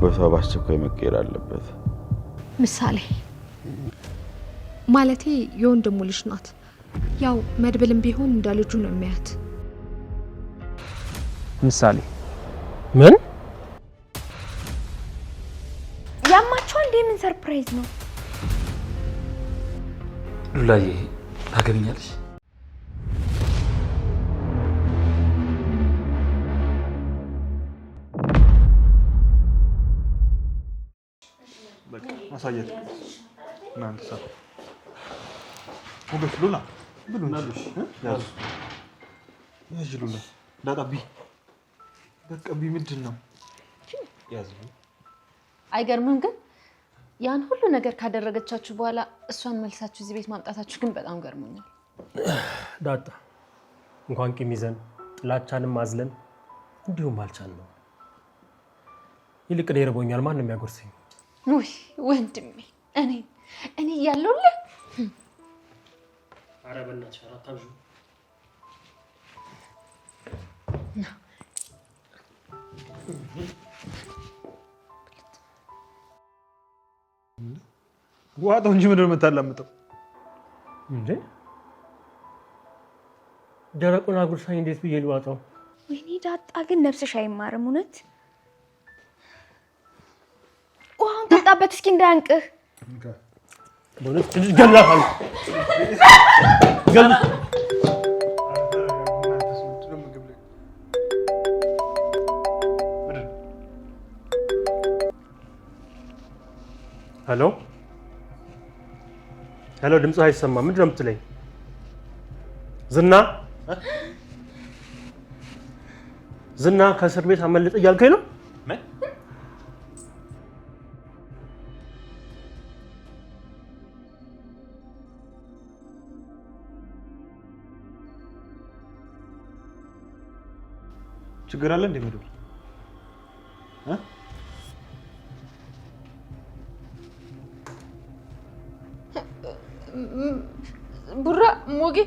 ቦታው በአስቸኳይ መቀየር አለበት። ምሳሌ ማለቴ የወንድሙ ልጅ ናት። ያው መድብልም ቢሆን እንደ ልጁ ነው የሚያት። ምሳሌ ምን ያማቸው እንዴ? ምን ሰርፕራይዝ ነው? ሉላዬ ታገቢኛለሽ? በቃ ማሳየት እናንተ ሰው ወገፍ ሉላ ብሉ እንጂ ያዙ ያዥ ሉላ ዳጣቢ በቃ ቢ ምንድን ነው ያዙ። አይገርምም? ግን ያን ሁሉ ነገር ካደረገቻችሁ በኋላ እሷን መልሳችሁ እዚህ ቤት ማምጣታችሁ ግን በጣም ገርሞኛል። ዳጣ እንኳን ቂም ይዘን ጥላቻንም ማዝለን እንዲሁም አልቻልነው። ይልቅ እኔ ረቦኛል። ማን ነው የሚያጎርሰኝ? ውይ ወንድሜ እኔ ያለውልህ ኧረ በእናትሽ አታብዡ። ዋጣው እንጂ ምንድን ነው የምታላምጠው እንዴ? ደረቁን አጉርሳኝ እንዴት ብዬ ልዋጣው? ወይኔ ዳጣ ግን ነፍስሽ አይማርም እውነት። ውሃውን ጠጣበት እስኪ እንዳያንቅህ። በእውነት ትንሽ ገላታል ገል ሄሎ ሄሎ፣ ድምጽ አይሰማም። ምንድን ነው የምትለኝ? ዝና ከእስር ቤት አመለጠ እያልከኝ ነው? ችግር አለ እንዴ መድብል? ቡራ ሞጌ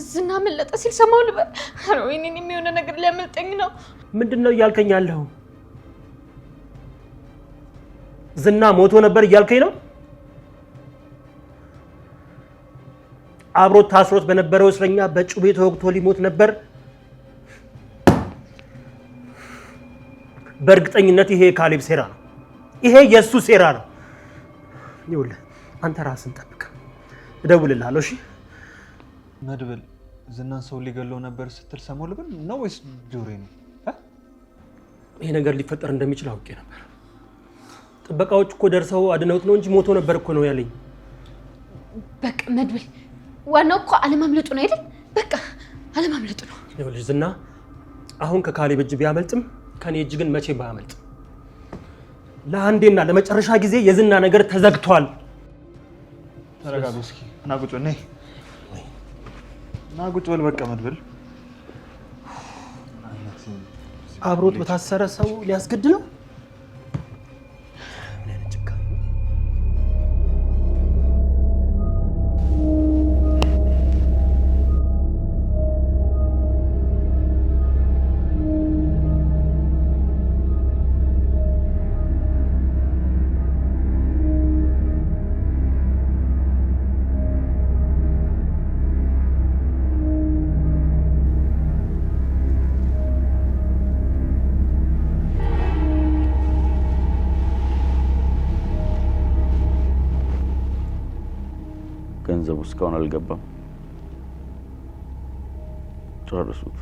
ዝና መለጠ ሲል ሰማው ልበል? አረ ወይኔ የሚሆነ ነገር ሊያመልጠኝ ነው። ምንድነው እያልከኝ ያለው? ዝና ሞቶ ነበር እያልከኝ ነው? አብሮት ታስሮት በነበረው እስረኛ በጩቤ ተወግቶ ሊሞት ነበር። በእርግጠኝነት ይሄ ካሌብ ሴራ ነው። ይሄ የሱ ሴራ ነው። ይኸውልህ አንተ ራስን ጠብቅ። እደውልልሃለሁ። እሺ መድብል ዝናን ሰው ሊገለው ነበር ስትል ሰማሁ ልበል ነው ወይስ ጆሮዬ ነው? ይሄ ነገር ሊፈጠር እንደሚችል አውቄ ነበር። ጥበቃዎች እኮ ደርሰው አድነውት ነው እንጂ ሞቶ ነበር እኮ ነው ያለኝ። በቃ መድብል ዋናው እኮ አለማምለጡ ነው አይደል? በቃ አለማምለጡ ነው። ይኸውልህ ዝና አሁን ከካሌብ እጅ ቢያመልጥም ከኔ እጅ ግን መቼ ባያመልጥ። ለአንዴና ለመጨረሻ ጊዜ የዝና ነገር ተዘግቷል። ተረጋጉ እስኪ። ና ቁጭ በል። ና ቁጭ በል። በቃ መድብል አብሮት በታሰረ ሰው ሊያስገድለው ገንዘቡ እስካሁን አልገባም። ጨርሱት።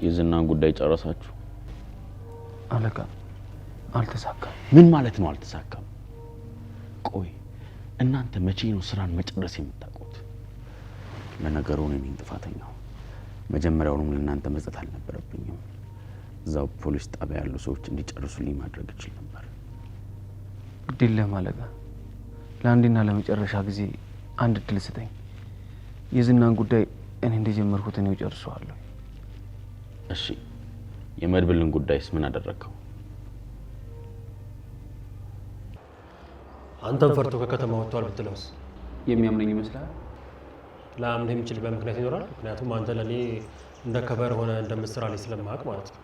የዝናን ጉዳይ ጨረሳችሁ? አለቃ አልተሳካም። ምን ማለት ነው አልተሳካም? ቆይ እናንተ መቼ ነው ስራን መጨረስ የምታውቁት? ለነገሩ እኔ ነኝ ጥፋተኛው። መጀመሪያውንም ለእናንተ መስጠት አልነበረብኝም። እዛው ፖሊስ ጣቢያ ያሉ ሰዎች እንዲጨርሱልኝ ማድረግ እችል ነበር። ግዴለ ማለቃ ለአንዴና ለመጨረሻ ጊዜ አንድ እድል ስጠኝ። የዝናን ጉዳይ እኔ እንደጀመርኩት እኔው ጨርሰዋለሁ። እሺ የመድብልን ጉዳይስ ምን አደረከው? አንተም ፈርቶ ከከተማ ወጥቷል ብትለውስ የሚያምነኝ ይመስላል? ላምነህ የሚችልበት ምክንያት ይኖራል። ምክንያቱም አንተ ለኔ እንደ ከበር ሆነ እንደምትሰራልኝ ስለማውቅ ማለት ነው።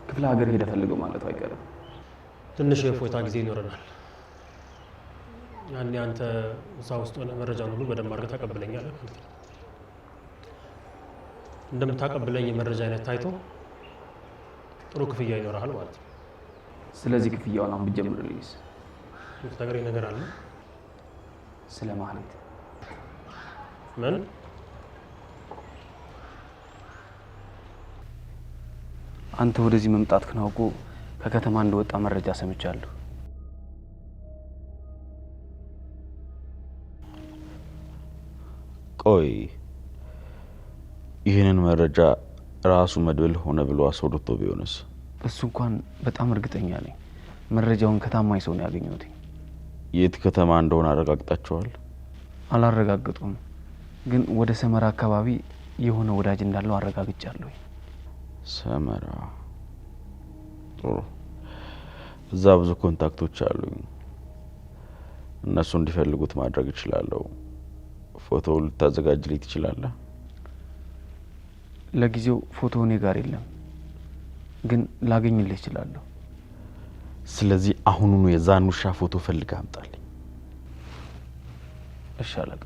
ክፍለ ሀገር ሄደ ፈልገው ማለቱ አይቀርም። ትንሽ የፎታ ጊዜ ይኖረናል። ያኔ አንተ እዛ ውስጥ ሆነ መረጃውን ሁሉ በደንብ አድርገህ ታቀብለኛለህ ማለት ነው። እንደምታቀብለኝ የመረጃ አይነት ታይቶ ጥሩ ክፍያ ይኖርሃል ማለት ነው። ስለዚህ ክፍያውን አሁን ብትጀምርልኝስ? የምትነግረኝ ነገር አለ? ስለ ማህሌት ምን? አንተ ወደዚህ መምጣትህን አውቆ ከከተማ እንደወጣ መረጃ ሰምቻለሁ። ቆይ ይህንን መረጃ ራሱ መድብል ሆነ ብሎ አስወርቶ ቢሆንስ? እሱ እንኳን በጣም እርግጠኛ ነኝ መረጃውን ከታማኝ ሰው ነው ያገኘሁት። የት ከተማ እንደሆነ አረጋግጣቸዋል? አላረጋግጡም፣ ግን ወደ ሰመራ አካባቢ የሆነ ወዳጅ እንዳለው አረጋግጫለሁ። ሰመራ ጥሩ። እዛ ብዙ ኮንታክቶች አሉኝ። እነሱ እንዲፈልጉት ማድረግ እችላለሁ። ፎቶው ልታዘጋጅልኝ ትችላለህ? ለጊዜው ፎቶ እኔ ጋር የለም፣ ግን ላገኝልህ እችላለሁ። ስለዚህ አሁኑኑ የዛን ውሻ ፎቶ ፈልገህ አምጣልኝ። እሺ አለቃ።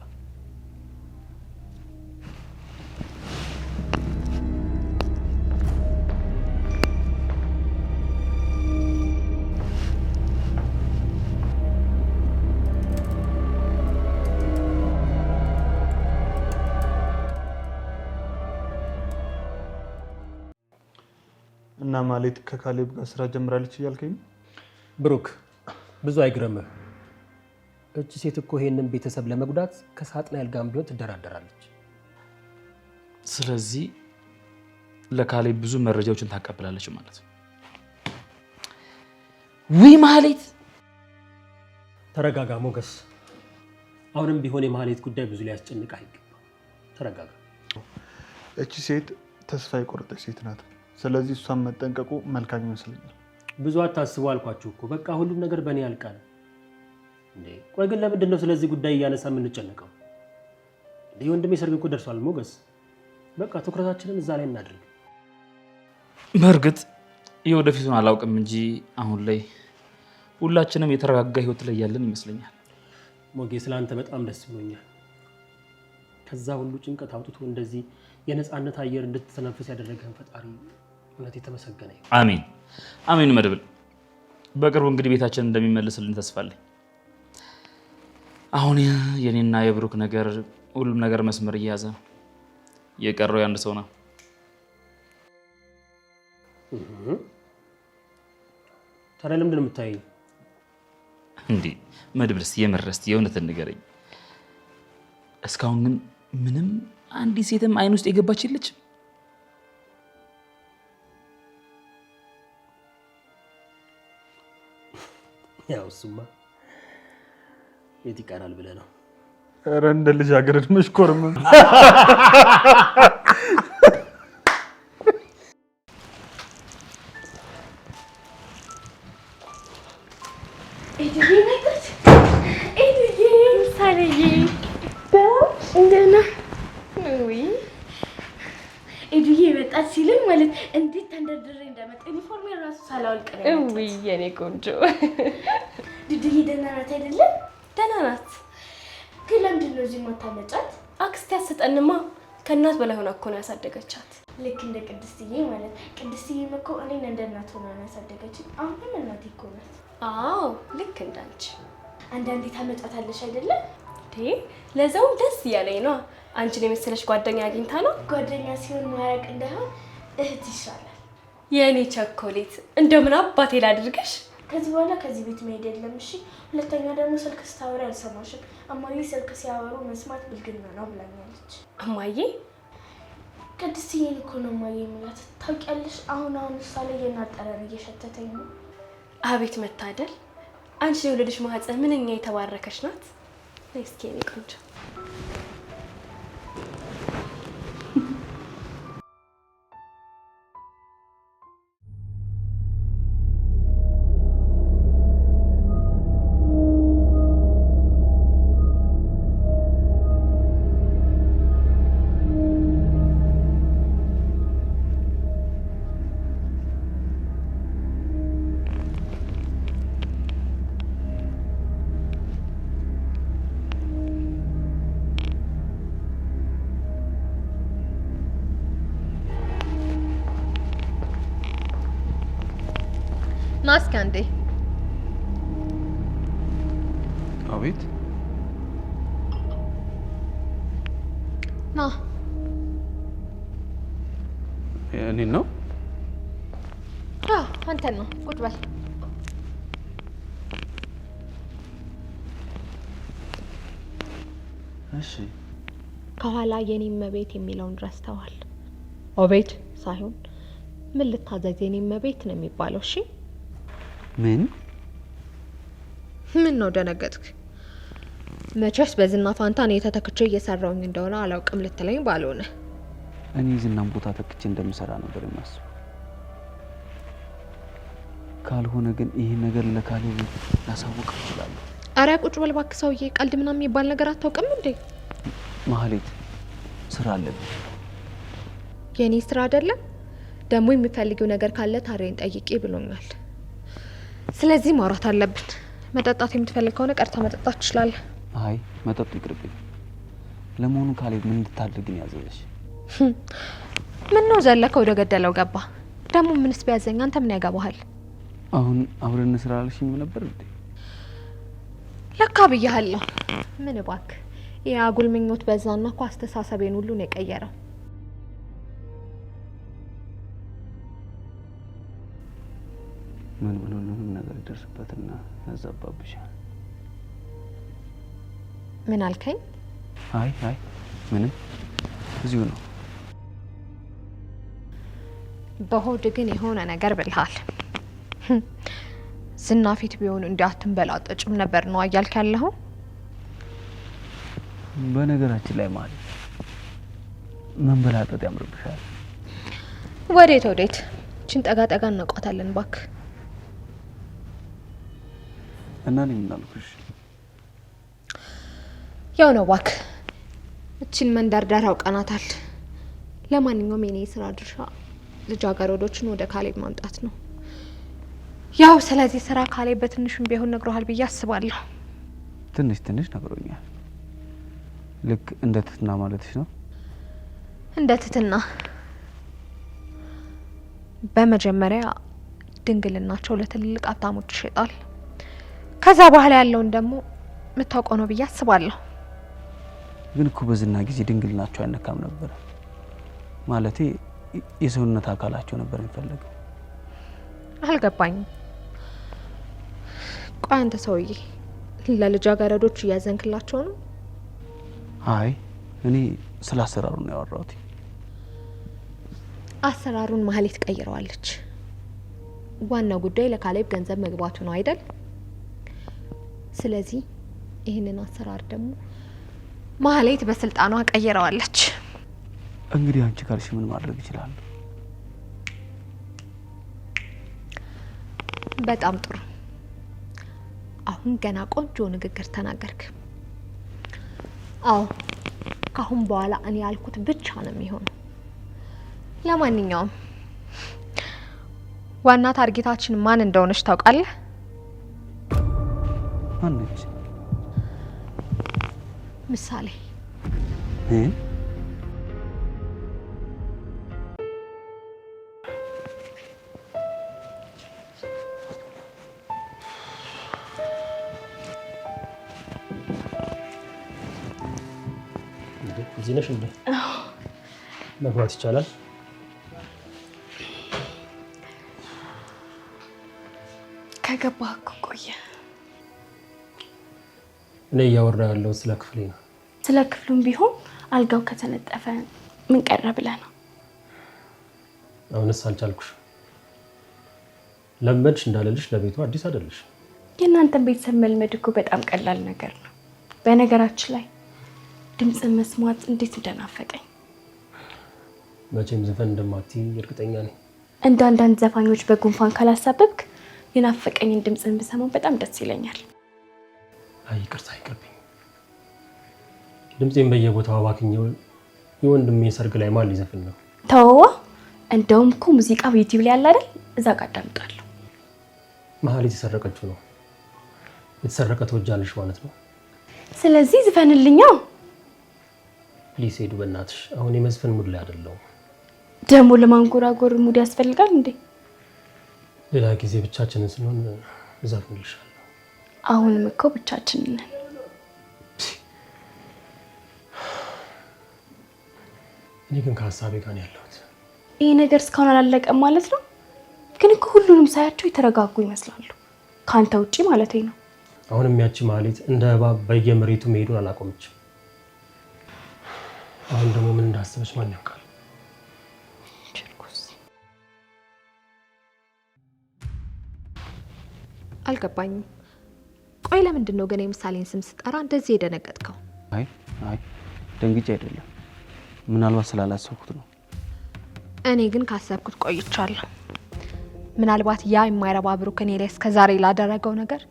እና ማለት ከካሌብ ጋር ስራ ጀምራለች እያልከኝ? ብሩክ ብዙ አይግረምህ። እቺ ሴት እኮ ይሄንን ቤተሰብ ለመጉዳት ከሳጥናኤል ጋርም ቢሆን ትደራደራለች። ስለዚህ ለካሌብ ብዙ መረጃዎችን ታቀብላለች ማለት ነው። ውይ ማህሌት! ተረጋጋ ሞገስ። አሁንም ቢሆን የማህሌት ጉዳይ ብዙ ሊያስጨንቅ አይገባም። ተረጋጋ። እቺ ሴት ተስፋ የቆረጠች ሴት ናት። ስለዚህ እሷን መጠንቀቁ መልካም ይመስለኛል። ብዙ አታስቡ አልኳችሁ እኮ። በቃ ሁሉም ነገር በእኔ ያልቃል። እንዴ ቆይ ግን ለምንድን ነው ስለዚህ ጉዳይ እያነሳ የምንጨነቀው? እንዴ ወንድሜ ሰርግ እኮ ደርሷል ሞገስ። በቃ ትኩረታችንን እዛ ላይ እናድርግ። በእርግጥ የወደፊቱን አላውቅም እንጂ አሁን ላይ ሁላችንም የተረጋጋ ህይወት ላይ ያለን ይመስለኛል። ሞጌ ስለአንተ በጣም ደስ ብሎኛል። ከዛ ሁሉ ጭንቀት አውጥቶ እንደዚህ የነፃነት አየር እንድትተነፍስ ያደረገን ፈጣሪ እውነት የተመሰገነ ይሁን። አሜን አሜን። መድብል በቅርቡ እንግዲህ ቤታችን እንደሚመልስልን ተስፋ አለኝ። አሁን የኔና የብሩክ ነገር ሁሉም ነገር መስመር እየያዘ ነው። የቀረው ያንድ ሰው ነው። ታዲያ ለምንድን ነው የምታየኝ? እንዴ መድብልስ የምረስት የእውነትን ንገረኝ። እስካሁን ግን ምንም አንዲት ሴትም አይን ውስጥ የገባች የለችም? ያው እሱማ የት ይቀራል ብለህ ነው? ኧረ እንደ ልጃገረድ መሽኮርም። ኤዱዬ መጣች። ኤዱዬ ሳለዬ እንደና ወይ ኤዱዬ መጣች ሲልም ማለት እንዴት ተንደርድሬ እንደመጣ ዩኒፎርም ራሱ ሳላወልቅ ነው። ወይ የኔ ቆንጆ ዱዱዬ ደህና ናት አይደለም? ደህና ናት። ግን ለምንድን ነው እዚህ ማታመጫት? አክስቴ ያሰጠንማ ከእናት በላይ ሆና እኮ ነው ያሳደገቻት። ልክ እንደ ቅድስትዬ ማለት ቅድስትዬም እኮ እኔን እንደ እናት ሆና ነው ያሳደገችኝ። አሁንም እናቴ እኮ ናት። አዎ ልክ እንዳንቺ። አንዳንዴ ታመጫታለሽ አይደለም? ለዛውም ደስ እያለኝ ነው። አንቺን የመሰለሽ ጓደኛ አግኝታ ነው። ጓደኛ ሲሆን ማራቅ እንዳይሆን እህት ይሻላል። የኔ ቸኮሌት እንደምን አባቴ ላድርገሽ? ከዚህ በኋላ ከዚህ ቤት መሄድ የለም እሺ። ሁለተኛ ደግሞ ስልክ ስታወሪ አልሰማሽም። እማዬ ስልክ ሲያወሩ መስማት ብልግና ነው ብላኛለች። እማዬ ቅድስትዬን እኮ ነው እማዬ የምላት። ታውቂያለሽ አሁን እሷ ላይ የእናት ጠረን እየሸተተኝ ነው። አቤት መታደል! አንቺ የወለደሽ ማህፀን ምንኛ የተባረከች ናት። እስኪ የኔ ቆንጆ ናስኪ አንዴ። አቤት። ና እኔን ነው? አንተን ነው። ቁጭ በል። እሺ። ከኋላ የኔ እመቤት የሚለውን ረስተዋል። ኦቤድ ሳይሆን ምን ልታዘዝ የኔ እመቤት ነው የሚባለው። እሺ ምን ነው ደነገጥክ? መቼስ በዝና ፋንታ እኔ ተተክቼ እየሰራውኝ እንደሆነ አላውቅም ልትለኝ ባልሆነ። እኔ ዝናን ቦታ ተክቼ እንደምሰራ ነበር የማስበው። ካልሆነ ግን ይሄ ነገር ለካሌብ ላሳውቅ እችላለሁ። አረ ቁጭ በል እባክህ ሰውዬ፣ ቀልድ ምናምን የሚባል ነገር አታውቅም እንዴ? ማህሌት ስራ አለብኝ። የኔ ስራ አይደለም ደግሞ የሚፈልጊው ነገር ካለ ታሬን ጠይቄ ብሎኛል። ስለዚህ ማውራት አለብን። መጠጣት የምትፈልግ ከሆነ ቀርታ መጠጣት ትችላለህ። አይ መጠጡ ይቅርብኝ። ለመሆኑ ካሌብ ምን እንድታደርግ ነው ያዘዘሽ? ምን ነው ዘለከ ወደ ገደለው ገባ። ደግሞ ምንስ ቢያዘኝ አንተ ምን ያገባሃል? አሁን አብረን ስራ አልሽኝ ነበር እንዴ? ለካ ብያለሁ። ምን እባክህ ይሄ አጉል ምኞት በዛና እኮ አስተሳሰቤን ሁሉ ነው የቀየረው። ምን ሁሉንም ነገር ይደርስበትና ያዛባብሻል። ምን አልከኝ? አይ ምንም እዚሁ ነው። በሆድ ግን የሆነ ነገር ብልሃል። ዝና ፊት ቢሆን እንዲያትንበላጠጭም ነበር ነው አያልክ ያለኸው? በነገራችን ላይ ማለት መንበላጠጥ ያምርብሻል። ወዴት እቺን ጠጋ ጠጋ እናቋታለን እባክህ። እና እኔ ምን አልኩሽ? ያው ነው እባክህ። እቺን መንደርደር አውቀናታል። ለማንኛውም የኔ ስራ ድርሻ ልጃገረዶችን ወደ ካሌብ ማምጣት ነው። ያው ስለዚህ ስራ ካሌብ በትንሹም ቢሆን ነግሮሃል ብዬ አስባለሁ። ትንሽ ነግሮኛል። ልክ እንደ ትትና ማለትሽ ነው? እንደ ትትና በመጀመሪያ ድንግልናቸው ለትልልቅ ሀብታሞች ይሸጣል። ከዛ በኋላ ያለውን ደግሞ የምታውቀው ነው ብዬ አስባለሁ። ግን እኮ በዝና ጊዜ ድንግልናቸው አይነካም ነበር። ማለቴ የሰውነት አካላቸው ነበር የሚፈለገው። አልገባኝም። ቆይ አንተ ሰውዬ ለልጃገረዶች እያዘንክላቸው ነው? አይ እኔ ስለ አሰራሩ ነው ያወራሁት። አሰራሩን ማህሌት ቀይረዋለች። ዋናው ጉዳይ ለካሌብ ገንዘብ መግባቱ ነው አይደል? ስለዚህ ይህንን አሰራር ደግሞ ማህሌት በስልጣኗ ቀይረዋለች። እንግዲህ አንቺ ካልሽ ምን ማድረግ ይችላል? በጣም ጥሩ። አሁን ገና ቆንጆ ንግግር ተናገርክ። አዎ ካሁን በኋላ እኔ ያልኩት ብቻ ነው የሚሆነው። ለማንኛውም ዋና ታርጌታችን ማን እንደሆነች ታውቃለህ? ማነች? ምሳሌ። እዚህ ነሽ እንዴ? መግባት ይቻላል? ከገባህ እኮ ቆየ። እኔ እያወራ ያለው ስለ ክፍሌ ነው። ስለ ክፍሉም ቢሆን አልጋው ከተነጠፈ ምን ቀረ ብለህ ነው? አሁንስ አልቻልኩሽ። ለመድሽ እንዳለልሽ ለቤቱ አዲስ አይደለሽ። የእናንተን ቤተሰብ መልመድ እኮ በጣም ቀላል ነገር ነው። በነገራችን ላይ ድምፅን መስማት እንዴት እንደናፈቀኝ። መቼም ዘፈን እንደማትይ እርግጠኛ ነኝ። እንደ አንዳንድ ዘፋኞች በጉንፋን ካላሳበብክ የናፈቀኝን ድምፅን ብሰማው በጣም ደስ ይለኛል። አይ ይቅርታ ይቅርብኝ። ድምፄን በየቦታው አባክኜው የወንድሜ ሰርግ ላይ ማን ሊዘፍን ነው? ተወዋ። እንደውም እኮ ሙዚቃ በዩቲዩብ ላይ አለ አይደል? እዛ ጋር አዳምጣለሁ። መሀሌት የተሰረቀችው ነው። የተሰረቀ ትወጃለሽ ማለት ነው። ስለዚህ ዝፈንልኛ። ፕሊስ ሄዱ በእናትሽ። አሁን የመዝፈን ሙድ ላይ አይደለሁም። ደግሞ ለማንጎራጎር ሙድ ያስፈልጋል እንዴ? ሌላ ጊዜ ብቻችንን ስንሆን እዘፍንልሻለሁ። አሁንም እኮ ብቻችንን ነን። እኔ ግን ከሀሳቤ ጋር ነው ያለሁት። ይሄ ነገር እስካሁን አላለቀም ማለት ነው። ግን እኮ ሁሉንም ሳያቸው የተረጋጉ ይመስላሉ። ካንተ ውጪ ማለት ነው። አሁንም ያቺ መሀሌት እንደ እባብ በየመሬቱ መሄዱን አላቆመችም። አሁን ደግሞ ምን እንዳሰበች ማን ያውቃል? አልገባኝም። ቆይ ለምንድን ነው ግን የምሳሌን ስም ስጠራ እንደዚህ የደነገጥከው? አይ ደንግጬ አይደለም፣ ምናልባት ስላላሰብኩት ነው። እኔ ግን ካሰብኩት ቆይቻለሁ። ምናልባት ያ የማይረባ ብሩክ እኔ ላይ እስከዛሬ ላደረገው ነገር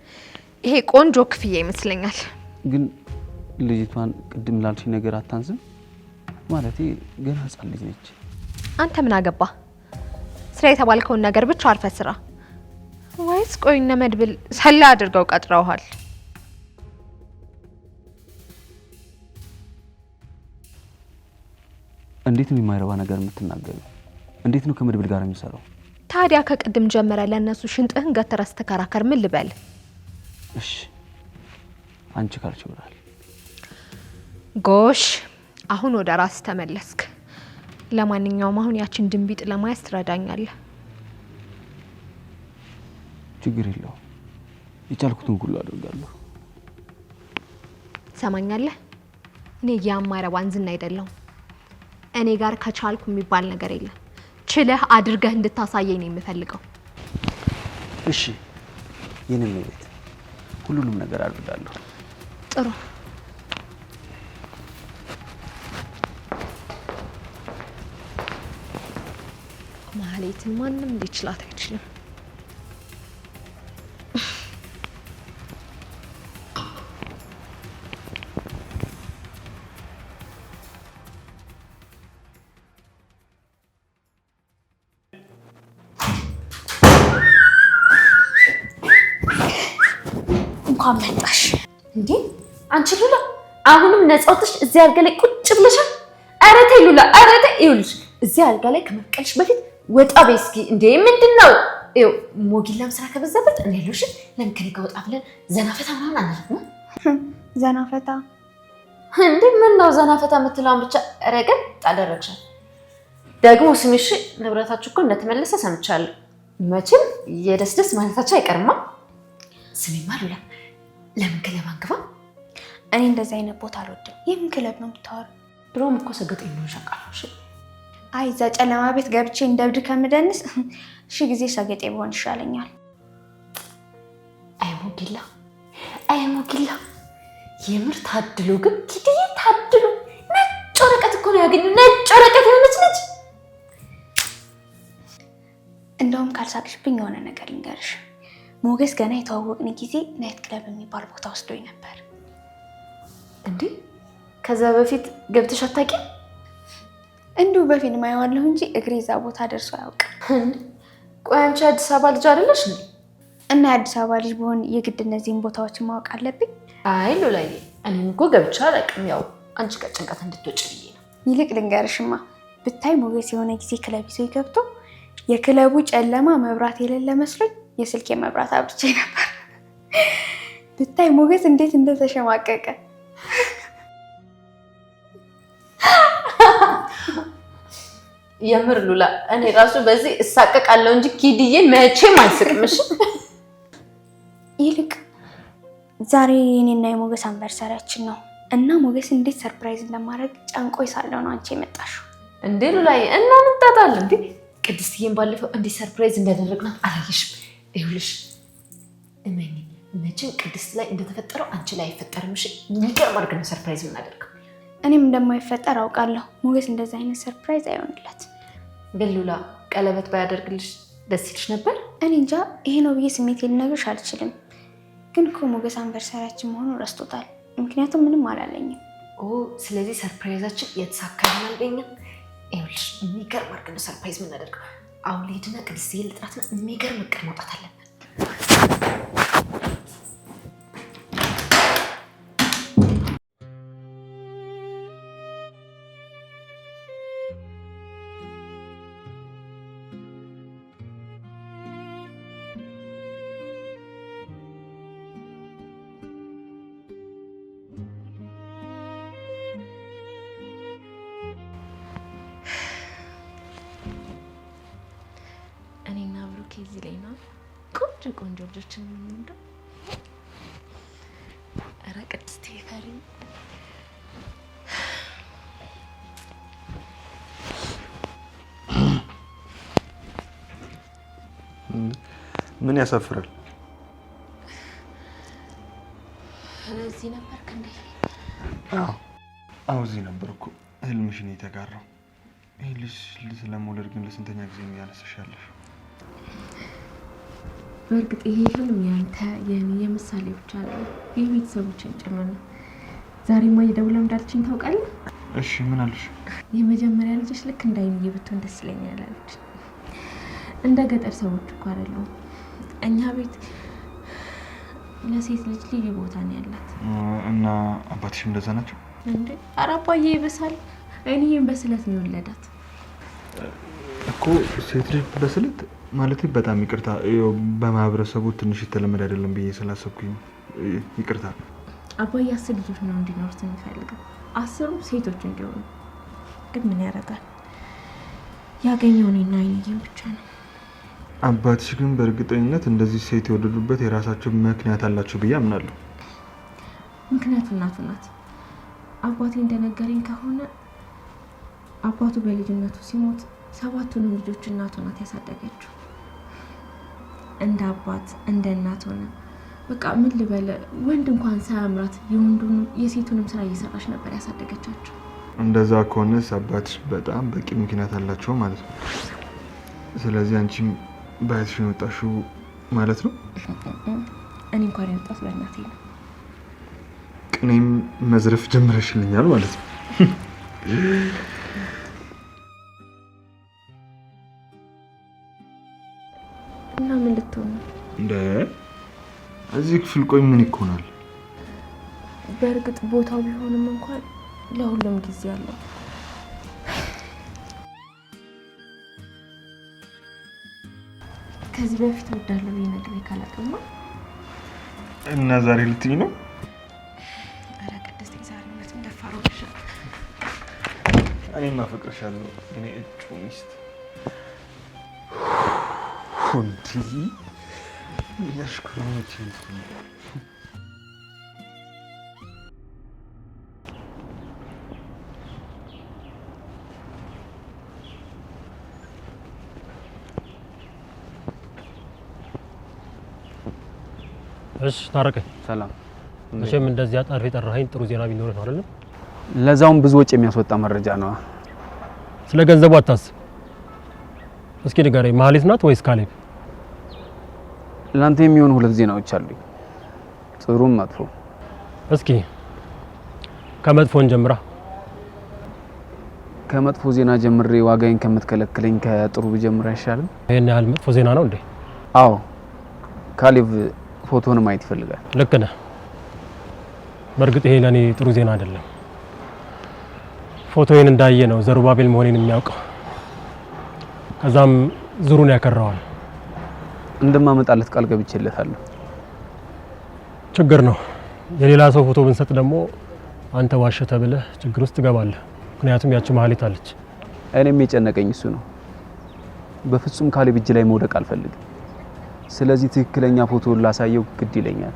ይሄ ቆንጆ ክፍያ ይመስለኛል። ግን ልጅቷን ቅድም ላልሽኝ ነገር አታንስም? ማለቴ ገና ህፃን ልጅ ነች። አንተ ምን አገባ? ስራ የተባልከውን ነገር ብቻ አርፈህ ስራ። ወይስ ቆይ እነ መድብል ሰላ አድርገው ቀጥረውሃል? እንዴት ነው የማይረባ ነገር የምትናገረው? እንዴት ነው ከመድብል ጋር የሚሰራው? ታዲያ ከቅድም ጀመረ ለነሱ ሽንጥህን ገትረህ ስትከራከር ምን ልበል? እሺ አንቺ ካልሽ ይወራል። ጎሽ አሁን ወደ ራስ ተመለስክ። ለማንኛውም አሁን ያችን ድንቢጥ ለማየት ትረዳኛለህ? ችግር የለውም፣ የቻልኩትን ሁሉ አደርጋለሁ። ሰማኛለህ? እኔ የማይረባን ዝና አይደለሁም። እኔ ጋር ከቻልኩ የሚባል ነገር የለም። ችለህ አድርገህ እንድታሳየኝ ነው የምፈልገው። እሺ የኔም ቤት ሁሉንም ነገር አድርጋለሁ። ጥሩ። ማህሌትን ማንም ሊችላት አይችልም። እንኳን መጣሽ። እንዴ አንቺ ሉላ አሁንም ነፃውትሽ እዚህ አልጋ ላይ ቁጭ ብለሻል? ኧረ ተይ ሉላ፣ ኧረ ተይ። ይኸውልሽ እዚህ አልጋ ላይ ከመቀልሽ በፊት ወጣ በይ እስኪ። እንዴ ምንድነው? ይኸው ሞጊላም ስራ ከበዛበት እኔ ልሽ ለምን ከኔ ጋር ወጣ ብለን ዘና ፈታ ምናምን አናልኩም? ዘና ፈታ እንዴ ምን ነው ዘና ፈታ የምትለውን ብቻ ረገጥ አደረግሻል። ደግሞ ስሚሽ ንብረታችሁ እኮ እንደተመለሰ ሰምቻለሁ። መቼም የደስደስ ማለታችሁ አይቀርማ። ስሚማ ሉላ ለምን ክለብ አንገባ? እኔ እንደዚህ አይነት ቦታ አልወድም። የምን ክለብ ነው የምታወራው? ድሮም እኮ ሰገጠኝ ነው ሸቃሽ። አይ እዛ ጨለማ ቤት ገብቼ እንደብድ ከምደንስ እሺ ጊዜ ሰገጤ ብሆን ይሻለኛል። አይ ሞጊላ የምር ታድሎ፣ ግን ኪድዬ ታድሎ። ነጭ ወረቀት እኮ ነው ያገኘው። ነጭ ወረቀት የሆነች ልጅ። እንደውም ካልሳቅሽብኝ የሆነ ነገር ልንገርሽ። ሞገስ ገና የተዋወቅን ጊዜ ናይት ክለብ የሚባል ቦታ ወስዶኝ ነበር። እንዴ ከዛ በፊት ገብተሽ አታውቂም? እንዲሁ በፊልም አየዋለሁ እንጂ እግሬ እዛ ቦታ ደርሶ አያውቅም። ቆይ አንቺ አዲስ አበባ ልጅ አይደለሽ እንዴ? እና የአዲስ አበባ ልጅ ብሆን የግድ እነዚህን ቦታዎችን ማወቅ አለብኝ? አይ ሉላዬ እኔም እኮ ገብቼ አላውቅም። ያው አንቺ ከጭንቀት እንድትወጪ ብዬ ነው። ይልቅ ልንገርሽማ፣ ብታይ ሞገስ የሆነ ጊዜ ክለብ ይዞ ገብቶ የክለቡ ጨለማ መብራት የሌለ መስሎኝ የስልኬ መብራት አብርቼ ነበር። ብታይ ሞገስ እንዴት እንደተሸማቀቀ። የምር ሉላ እኔ ራሱ በዚህ እሳቀቃለሁ እንጂ ኪድዬ መቼም አልስቅምሽ። ይልቅ ዛሬ እኔና የሞገስ አንቨርሳሪያችን ነው እና ሞገስ እንዴት ሰርፕራይዝ እንደማድረግ ጨንቆይ ሳለው ነው አንቺ የመጣሽው። እንዴ ሉላዬ እና እንጣጣል እንዴ? ቅድስትዬን ባለፈው እንዴት ሰርፕራይዝ እንዳደረግናት አላየሽም? ይኸውልሽ እመኚ መቼም ቅድስት ላይ እንደተፈጠረው አንቺ ላይ አይፈጠርም። እሺ የሚገርም አድርገን ሰርፕራይዝ የምናደርገው። እኔም እንደማይፈጠር አውቃለሁ። ሞገስ እንደዛ አይነት ሰርፕራይዝ አይሆንለት። ግን ሉላ ቀለበት ባያደርግልሽ ደስ ይልሽ ነበር? እኔ እንጃ ይሄ ነው ብዬ ስሜት ልነግርሽ አልችልም። ግን እኮ ሞገስ አንቨርሳሪያችን መሆኑን ረስቶታል። ምክንያቱም ምንም አላለኝም። ስለዚህ ሰርፕራይዛችን የተሳካ ይሆናል በኛ። ይኸውልሽ የሚገርም አድርገን ሰርፕራይዝ የምናደርገው። አሁን ልሂድና ቅድስትዬን ልጥራትና የሚገርም እቅድ ማውጣት አለብን። እኔና ብሩክ እዚህ ላይ ነው ቆንጆ ቆንጆ ልጆችን የምንወልደው። ኧረ ቅድስት ፈሪ ምን ያሳፍራል? እዚህ ነበርክ እንዴ? አዎ እዚህ ነበርኩ። ህልምሽን የተጋራው ይህ ልጅ ስለመውለድ ግን ለስንተኛ ጊዜ ነው ያነሳሻለሽ? በእርግጥ ይሄ ህልም ያንተ የኔ የምሳሌ ብቻ ነው፣ የቤተሰቦችን ጭምር ነው። ዛሬማ እየደውላ እንዳለችኝ ታውቃለህ? እሺ ምን አለሽ? የመጀመሪያ ልጅሽ ልክ እንዳይንዬ ብትሆን ደስ ይለኛል አለች። እንደ ገጠር ሰዎች እኮ አይደለም። እኛ ቤት ለሴት ልጅ ልዩ ቦታ ነው ያላት። እና አባትሽ እንደዛ ናቸው እንዴ? ኧረ አባዬ ይበሳል። እኔም በስለት ነው የወለዳት እኮ። ሴት ልጅ በስለት ማለት በጣም ይቅርታ፣ በማህበረሰቡ ትንሽ የተለመደ አይደለም ብዬ ስላሰብኩኝ ይቅርታ። አባዬ 10 ልጆች ነው እንዲኖሩት የሚፈልገው፣ 10ሩ ሴቶች እንዲሆኑ። ግን ምን ያደርጋል ያገኘው እኔና አይንዬን ብቻ ነው። አባትሽ ግን በእርግጠኝነት እንደዚህ ሴት የወለዱበት የራሳቸው ምክንያት አላቸው ብዬ አምናለሁ። ምክንያቱ እናቱ ናት። አባቴ እንደነገረኝ ከሆነ አባቱ በልጅነቱ ሲሞት 7ቱንም ልጆች እናቱ ናት ያሳደገችው። እንደ አባት እንደ እናት ሆነ። በቃ ምን ልበለ፣ ወንድ እንኳን ሳያምራት የወንዱንም የሴቱንም ስራ እየሰራች ነበር ያሳደገቻቸው። እንደዛ ከሆነስ አባትሽ በጣም በቂ ምክንያት አላቸው ማለት ነው። ስለዚህ አንቺም ባያትሽ የወጣሽው ማለት ነው? እኔ እንኳን የወጣት በእናቴ ነው። ቅኔም መዝረፍ ጀምረሽልኛል ማለት ነው። እና ምን ልትሆን ነው? እንደ እዚህ ክፍል ቆይ ምን ይኮናል? በእርግጥ ቦታው ቢሆንም እንኳን ለሁሉም ጊዜ አለው። ከዚህ በፊት ወዳለው የነገሬ ካላቀማ እና ዛሬ ልትይ ነው? አረ ቅድስት ዛሬ እውነት እንደፋረው ብቻ እኔም አፈቅርሻለሁ እኔ እጩ ሚስት። ሁንዲ ያሽኩራች ነው። እሺ ታረቀኝ። ሰላም። መቼም እንደዚህ አጣሪ ጠራኸኝ ጥሩ ዜና ቢኖር ነው አይደል? ለዛውም ብዙ ወጪ የሚያስወጣ መረጃ ነው። ስለ ገንዘቡ አታስብ። እስኪ ንገረኝ፣ ማህሌት ናት ወይስ ካሌብ? ላንተ የሚሆኑ 2 ዜናዎች አሉኝ፣ ጥሩም መጥፎ። እስኪ ከመጥፎን ጀምራ። ከመጥፎ ዜና ጀምሬ ዋጋዬን ከምትከለክለኝ ከጥሩ ብጀምር አይሻልም? ይሄን ያህል መጥፎ ዜና ነው እንዴ? አዎ፣ ካሌብ ፎቶን ማየት ይፈልጋል። ልክ ነህ። በእርግጥ ይሄ ለኔ ጥሩ ዜና አይደለም። ፎቶዬን እንዳየ ነው ዘሩባቤል መሆኔን የሚያውቀው። ከዛም ዙሩን ያከራዋል። እንደማመጣለት ቃል ገብቼለታለሁ። ችግር ነው። የሌላ ሰው ፎቶ ብንሰጥ ደግሞ አንተ ዋሸ ተብለህ ችግር ውስጥ ትገባለህ። ምክንያቱም ያቺ ማህሌት አለች። እኔም የጨነቀኝ እሱ ነው። በፍጹም ካሌብ እጅ ላይ መውደቅ አልፈልግም። ስለዚህ ትክክለኛ ፎቶውን ላሳየው ግድ ይለኛል።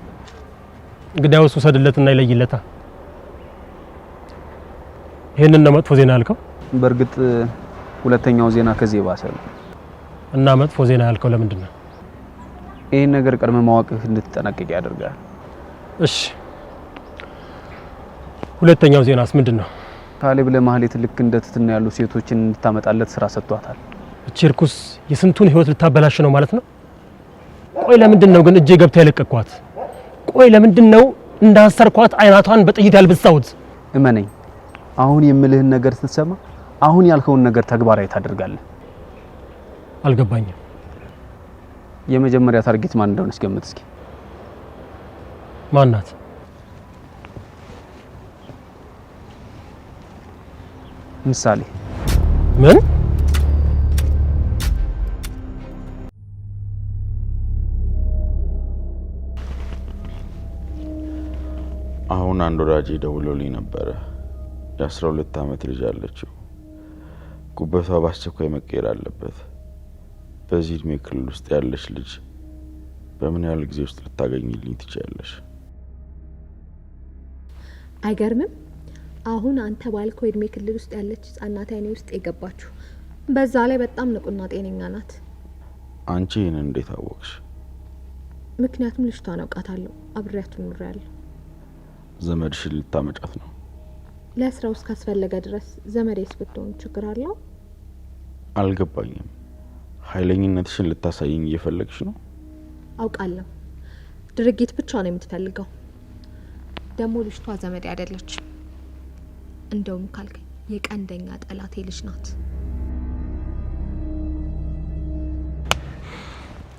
እንግዲያውስ ውሰድለትና ይለይለታ። ይሄንን ነው መጥፎ ዜና ያልከው? በእርግጥ ሁለተኛው ዜና ከዚህ ባሰ ነው። እና መጥፎ ዜና ያልከው ለምንድን ነው? ይሄን ነገር ቀድመ ማወቅህ እንድትጠነቀቅ ያደርጋል። እሺ ሁለተኛው ዜናስ ምንድነው? ካሌብ ለማህሌት ልክ እንደ ትትና ያሉ ሴቶችን እንድታመጣለት ስራ ሰጥቷታል። እቺ ርኩስ የስንቱን ህይወት ልታበላሽ ነው ማለት ነው? ቆይ ለምንድነው ግን እጄ ገብታ ያለቀኳት? ቆይ ለምንድነው እንዳሰርኳት አይናቷን በጥይት ያልበሳሁት? እመነኝ፣ አሁን የምልህን ነገር ስትሰማ አሁን ያልከውን ነገር ተግባራዊ ታደርጋለህ። አልገባኝም። የመጀመሪያ ታርጌት ማን እንደሆነ እስኪገምት እስኪ። ማናት? ምሳሌ። ምን? አሁን አንድ ወዳጄ ደውሎልኝ ነበረ። የ12 ዓመት ልጅ አለችው። ጉበቷ በአስቸኳይ መቀየር አለበት። በዚህ እድሜ ክልል ውስጥ ያለች ልጅ በምን ያህል ጊዜ ውስጥ ልታገኝልኝ ትችያለሽ? አይገርምም? አሁን አንተ ባልከው እድሜ ክልል ውስጥ ያለች ህጻናት አይኔ ውስጥ የገባችሁ። በዛ ላይ በጣም ንቁና ጤነኛ ናት። አንቺ ይህንን እንዴት አወቅሽ? ምክንያቱም ልጅቷን አውቃታለሁ፣ አብሬያት ኖሬያለሁ። ዘመድሽን ልታመጫት ነው? ለስራው እስካስፈለገ ድረስ ዘመዴስ ብትሆን ችግር አለው? አልገባኝም። ኃይለኝነትሽን ልታሳይኝ እየፈለግሽ ነው? አውቃለሁ። ድርጊት ብቻ ነው የምትፈልገው። ደግሞ ልጅቷ ዘመዴ አይደለች። እንደውም ካልከኝ የቀንደኛ ጠላቴ ልጅ ናት።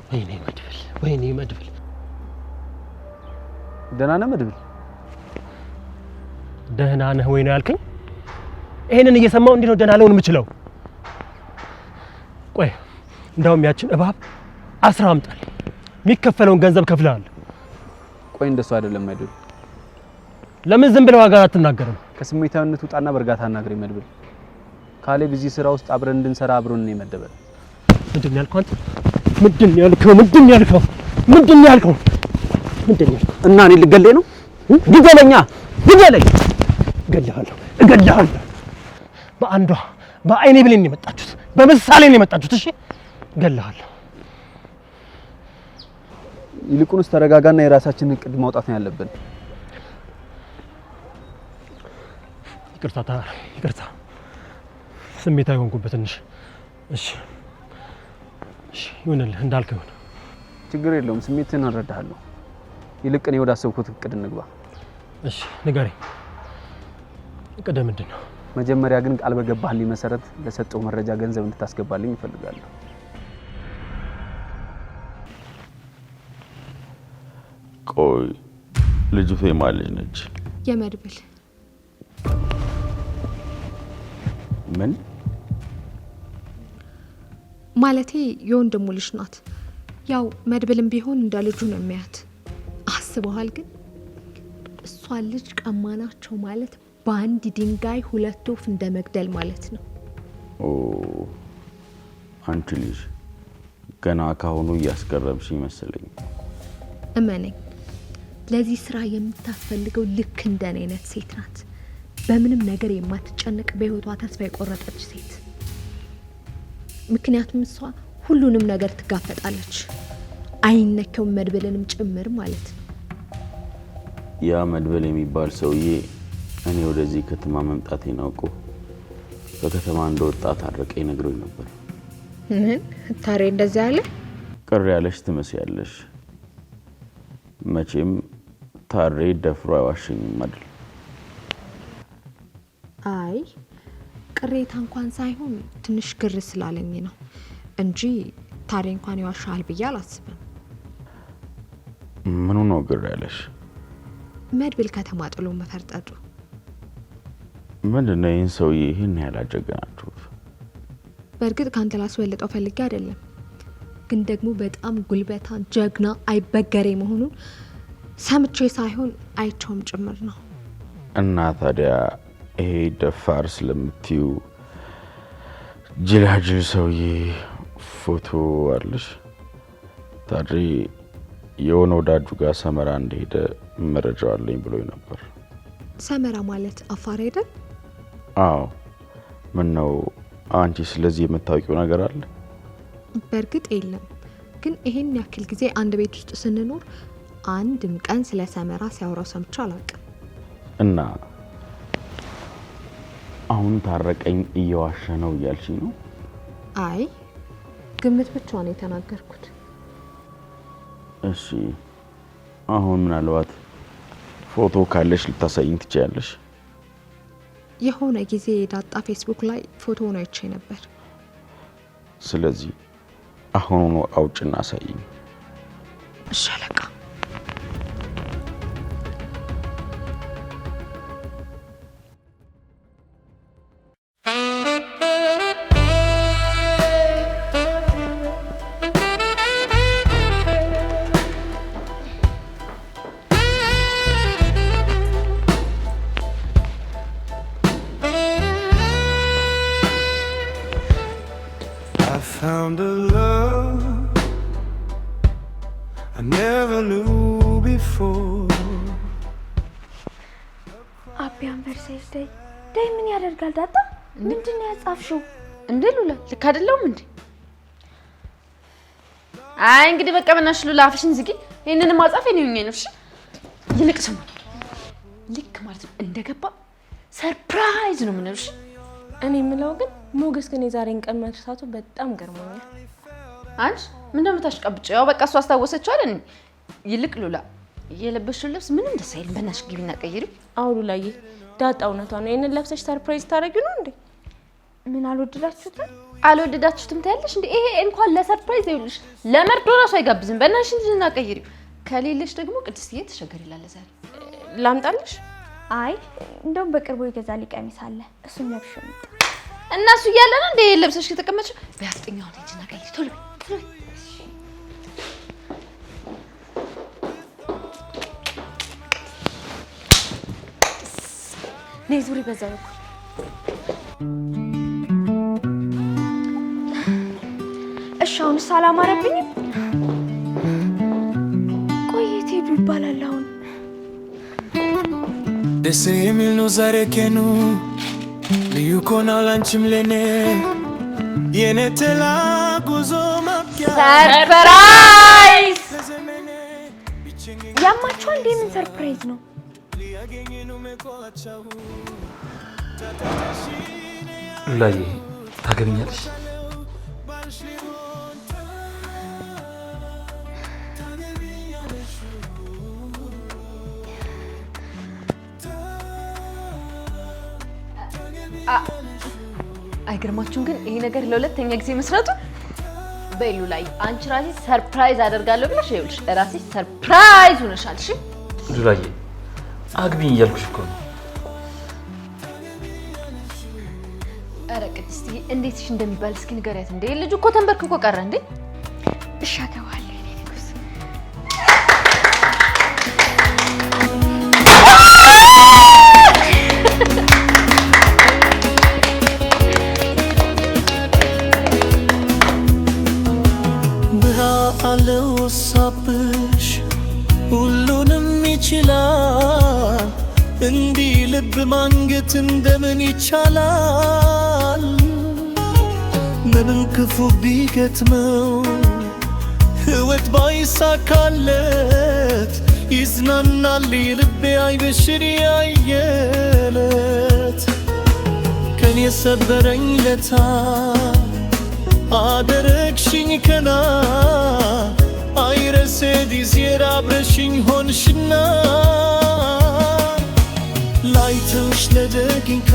ወይኔ መድብል፣ ወይኔ መድብል። ደህና ነህ መድብል? ደህና ነህ ወይ ነው ያልከኝ? ይሄንን እየሰማው እንዴት ነው ደህና ልሆን የምችለው? ቆይ እንዳውም ያችን እባብ አስራ አምጣል። የሚከፈለውን ገንዘብ ከፍለሃል። ቆይ እንደሱ አይደለም መድብል። ለምን ዝም ብለህ ዋጋ አትናገርም? ከስሜታዊነት ውጣና በእርጋታ አናግረኝ መድብል። ካሌብ እዚህ ስራ ውስጥ አብረን እንድንሰራ አብሮን ነው የመደበን። ምንድን ያልከው አንተ? ምንድን ያልከው? ምንድን ያልከው? ምንድን ያልከው? ምንድን ያልከው? እና እኔ ልገለኝ ነው? ግደለኛ፣ ግደለኝ። እገልሃለሁ፣ እገልሃለሁ። በአንዷ በአይኔ ብሌን የመጣችሁት፣ በምሳሌ ነው የመጣችሁት። እሺ እገልሃለሁ። ይልቁንስ ተረጋጋና የራሳችንን እቅድ ማውጣት ነው ያለብን። ይቅርታ፣ ይቅርታ። ስሜታዊ ሆንኩበት ትንሽ። እሺ እሺ፣ ይሁንልህ፣ እንዳልከው ይሁን። ችግር የለውም፣ ስሜትህን እረዳሃለሁ። ይልቅ እኔ ወደ አሰብኩት እቅድ እንግባ። እሺ ንገረኝ፣ እቅድህ ምንድን ነው? መጀመሪያ ግን ቃል በገባህልኝ መሰረት ለሰጠው መረጃ ገንዘብ እንድታስገባልኝ እፈልጋለሁ። ቆይ ልጅቱ የማን ልጅ ነች? የመድብል። ምን ማለቴ የወንድሙ ልጅ ናት። ያው መድብልም ቢሆን እንደ ልጁ ነው የሚያት። አስበዋል? ግን እሷ ልጅ ቀማናቸው ማለት በአንድ ድንጋይ ሁለት ወፍ እንደ መግደል ማለት ነው። ኦ አንቺ ልጅ ገና ካሁኑ እያስገረምሽ ይመስለኝ። እመነኝ፣ ለዚህ ስራ የምታስፈልገው ልክ እንደኔ አይነት ሴት ናት። በምንም ነገር የማትጨነቅ፣ በህይወቷ ተስፋ የቆረጠች ሴት። ምክንያቱም እሷ ሁሉንም ነገር ትጋፈጣለች፣ አይነከው መድብልንም ጭምር ማለት ነው። ያ መድብል የሚባል ሰውዬ እኔ ወደዚህ ከተማ መምጣቴን አውቆ በከተማ እንደወጣ ታረቀኝ ነግሮኝ ነበር። ምን ታሬ እንደዚህ አለ? ቅር ያለሽ ትመስያለሽ። መቼም ታሬ ደፍሮ አይዋሽኝም አይደል? አይ ቅሬታ እንኳን ሳይሆን ትንሽ ግር ስላለኝ ነው እንጂ ታሬ እንኳን ይዋሻል ብዬ አላስብም። ምኑ ነው ግር ያለሽ? መድብል ከተማ ጥሎ መፈርጠጡ። ምንድነው ይህን ሰውዬ ይህን ያህል አጀገናችሁት? በእርግጥ ካንተ ላስበልጠው ፈልጌ አይደለም፣ ግን ደግሞ በጣም ጉልበታን፣ ጀግና፣ አይበገሬ መሆኑን ሰምቼ ሳይሆን አይቼውም ጭምር ነው። እና ታዲያ ይሄ ደፋር ስለምትዩ ጅላጅል ሰውዬ ፎቶ አለሽ? ታድሪ የሆነ ወዳጁ ጋር ሰመራ እንደሄደ መረጃው አለኝ ብሎኝ ነበር። ሰመራ ማለት አፋር አይደል? አዎ። ምን ነው አንቺ ስለዚህ የምታውቂው ነገር አለ? በእርግጥ የለም፣ ግን ይሄን ያክል ጊዜ አንድ ቤት ውስጥ ስንኖር አንድም ቀን ስለ ሰመራ ሲያወራው ሰምቼ አላውቅም። እና አሁን ታረቀኝ እየዋሸ ነው እያልሽኝ ነው? አይ ግምት ብቻ ነው የተናገርኩት። እሺ አሁን ምናልባት ፎቶ ካለሽ ልታሳይኝ ትችያለሽ? የሆነ ጊዜ ዳጣ ፌስቡክ ላይ ፎቶውን አይቼ ነበር። ስለዚህ አሁን አውጭና አሳይኝ። እሺ አለቃ። Found a love I never knew before. አቢ አንቨርሳይዝ ዳይ ምን ያደርጋል? ዳጣ ምንድነው ያጻፍሽው? እንዴ ሉላ ልክ አይደለም እንዴ? አይ እንግዲህ በቃ በእናትሽ ሉላ አፍሽን ዝጊ። ይሄንን ማጻፍ የኔ ነው እሺ? ይልቅ ስሙ ልክ ማለት ነው እንደገባ ሰርፕራይዝ ነው ምንልሽ። እኔ የምለው ግን ሞገስ ግን የዛሬን ቀን መርሳቱ በጣም ገርሞኛል። አንቺ ምን እንደምታሽቀብጪው ያው በቃ እሱ አስታወሰችው አይደል? ይልቅ ሉላ የለበሽው ልብስ ምንም ደስ አይልም። በእናትሽ ግቢና ቀይሪ። አው ሉላዬ ዳጣ እውነቷ ነው። ይሄንን ለብሰሽ ሰርፕራይዝ ታረጊው ነው እንዴ? ምን አልወደዳችሁትም? አልወደዳችሁትም ታያለሽ እንዴ? ይሄ እንኳን ለሰርፕራይዝ ይኸውልሽ ለመርዶ ራሱ አይጋብዝም። በእናትሽ ልጅና ቀይሪው። ከሌለሽ ደግሞ ቅድስትዬ ተሸገር ይላል ዛሬ። ላምጣልሽ? አይ እንደውም በቅርቡ ይገዛል ቀሚስ አለ። እሱም ለብሽው ነው እና እሱ እያለ ነው እንዴ ለብሰሽ ከተቀመጥሽ? በአፍጥኛው ልጅና ቀይሪ ቶሎ ቶሎ። ነይ ዙሪ በዛው እኮ እሺ አሁንስ አላማረብኝም። ቆይት ሄዱ ይባላል አሁን ደስ የሚል ነው ዛሬ ቀኑ ልዩ ኮናል አንቺም ለኔ የኔ ተላጉዞ ማብቂያ ሰርፕራይዝ ያማችኋል እንዴ? ምን ሰርፕራይዝ ነው? ሉላዬ ታገቢኛለሽ? አይገርማችሁም ግን ይሄ ነገር ለሁለተኛ ጊዜ መስራቱ? በይሉ ላይ አንቺ ራስሽ ሰርፕራይዝ አደርጋለሁ ብለሽ ይኸውልሽ ራስሽ ሰርፕራይዝ ሆነሻል። እሺ ሉላዬ አግቢኝ እያልኩሽ እኮ ነው። ኧረ ቅድስትዬ እንዴት እሺ እንደሚባል እስኪ ንገሪያት እንዴ። ልጁ እኮ ተንበርክኮ ቀረ እንዴ። እሺ አገባለሁ እኔ ንጉስ። ብርሃለው ሳብሽ ሁሉንም ይችላል እንዲህ ልብ ማንገት እንደምን ይቻላል? ምንም ክፉ ቢገጥመው ሕይወት ባይሳካለት ይዝናናል ልቤ አይበሽር ያየለት ከኔ ሰበረኝ ለታ አደረግሽኝ ከና አይረሴ ዲዜር አብረሽኝ ሆንሽና ላይተውሽ ለደቂቃ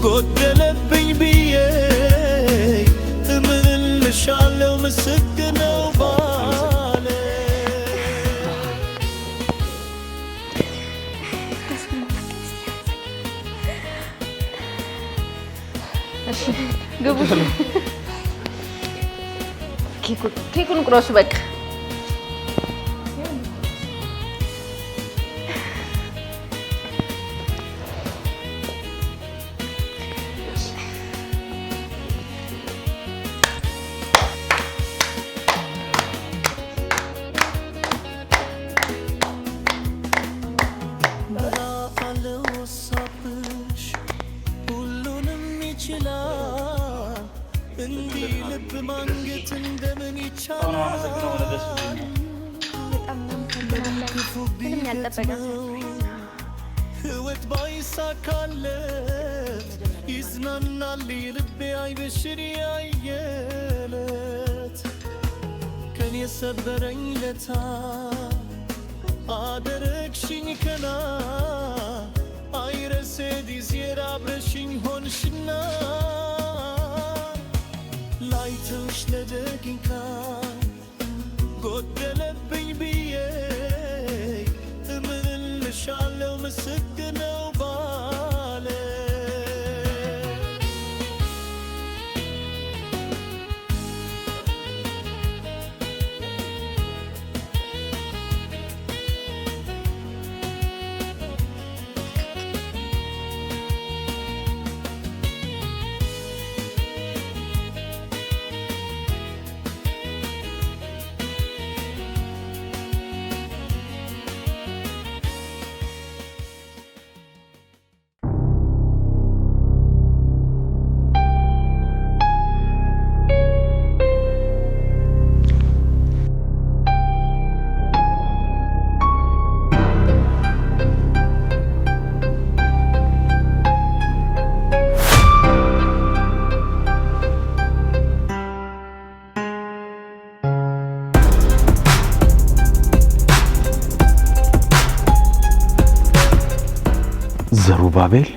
ጎደለብኝ ብዬ እምልልሻለው ምስግነው ባለ ግቡ። ኬኩን ቁረሱ በቃ። ምንም ያልጠበቀ ህይወት ባይሳካለት ይዝናናል ልቤ አይበሽር ያየለት ከኔ ሰበረኝ ለታ አደረግሽኝ ከና አይረሴ ዲዜር አብረሽኝ ሆንሽና ላይተውሽ ለደቂቃ ጎደለብኝ ብዬ እምልልሻለው ምስግነው ባለ ዘሩባቤል